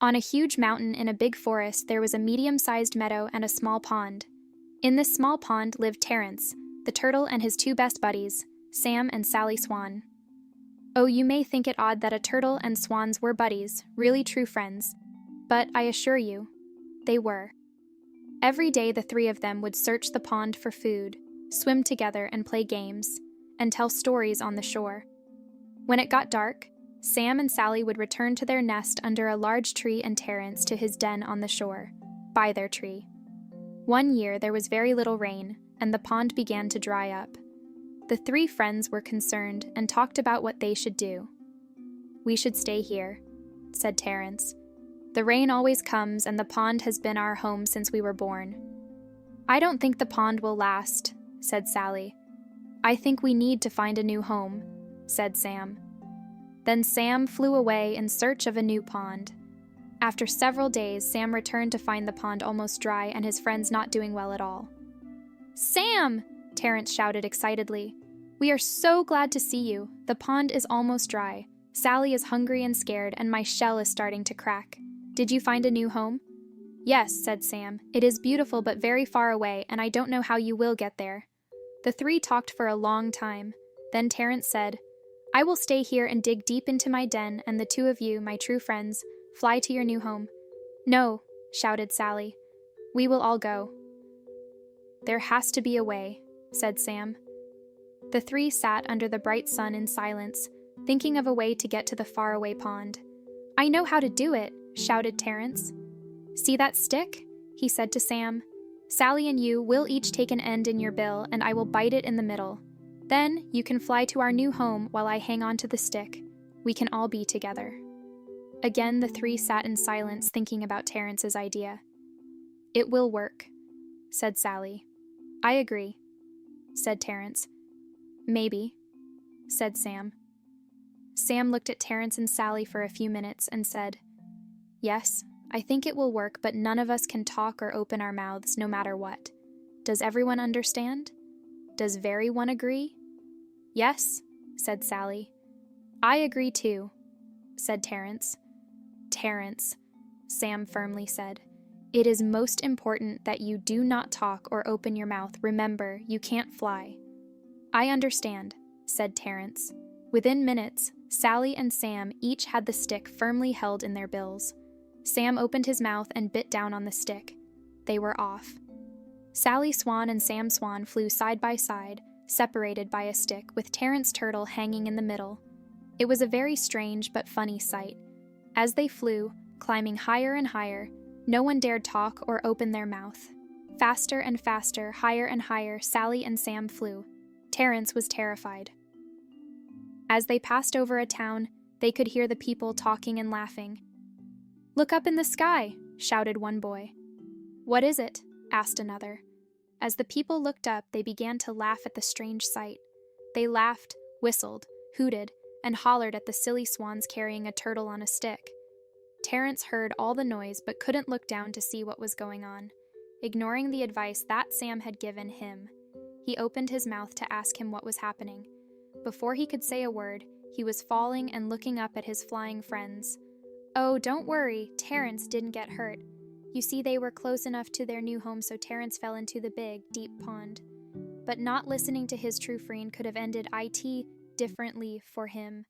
On a huge mountain in a big forest, there was a medium-sized meadow and a small pond. In this small pond lived Terrance, the turtle, and his two best buddies, Sam and Sally Swan. Oh, you may think it odd that a turtle and swans were buddies, really true friends, but I assure you, they were. Every day the three of them would search the pond for food, swim together and play games, and tell stories on the shore. When it got dark, Sam and Sally would return to their nest under a large tree and Terrance to his den on the shore, by their tree. One year there was very little rain, and the pond began to dry up. The three friends were concerned and talked about what they should do. "We should stay here," said Terrance. "The rain always comes, and the pond has been our home since we were born." "I don't think the pond will last," said Sally. "I think we need to find a new home," said Sam. Then Sam flew away in search of a new pond. After several days, Sam returned to find the pond almost dry and his friends not doing well at all. "Sam!" Terrance shouted excitedly. "We are so glad to see you. The pond is almost dry. Sally is hungry and scared, and my shell is starting to crack. Did you find a new home?" "Yes," said Sam. "It is beautiful but very far away, and I don't know how you will get there." The three talked for a long time. Then Terrance said, "I will stay here and dig deep into my den, and the two of you, my true friends, fly to your new home." "No," shouted Sally. "We will all go." "There has to be a way," said Sam. The three sat under the bright sun in silence, thinking of a way to get to the faraway pond. "I know how to do it," shouted Terrance. "See that stick?" he said to Sam. "Sally and you will each take an end in your bill, and I will bite it in the middle. Then you can fly to our new home while I hang on to the stick. We can all be together." Again the three sat in silence, thinking about Terrance's idea. "It will work," said Sally. "I agree," said Terrance. "Maybe," said Sam. Sam looked at Terrance and Sally for a few minutes and said, "Yes, I think it will work, but none of us can talk or open our mouths no matter what. Does everyone understand? Does very one agree?" "Yes," said Sally. "I agree too," said Terrance. "Terrance," Sam firmly said, "it is most important that you do not talk or open your mouth. Remember, you can't fly." "I understand," said Terrance. Within minutes, Sally and Sam each had the stick firmly held in their bills. Sam opened his mouth and bit down on the stick. They were off. Sally Swan and Sam Swan flew side by side, separated by a stick, with Terrance Turtle hanging in the middle. It was a very strange but funny sight. As they flew, climbing higher and higher, no one dared talk or open their mouth. Faster and faster, higher and higher, Sally and Sam flew. Terrance was terrified. As they passed over a town, they could hear the people talking and laughing. "Look up in the sky!" shouted one boy. "What is it?" asked another. As the people looked up, they began to laugh at the strange sight. They laughed, whistled, hooted, and hollered at the silly swans carrying a turtle on a stick. Terrance heard all the noise but couldn't look down to see what was going on. Ignoring the advice that Sam had given him, he opened his mouth to ask him what was happening. Before he could say a word, he was falling and looking up at his flying friends. "Oh, don't worry, Terrance didn't get hurt. You see, they were close enough to their new home, so Terrance fell into the big, deep pond. But not listening to his true friend could have ended it differently for him.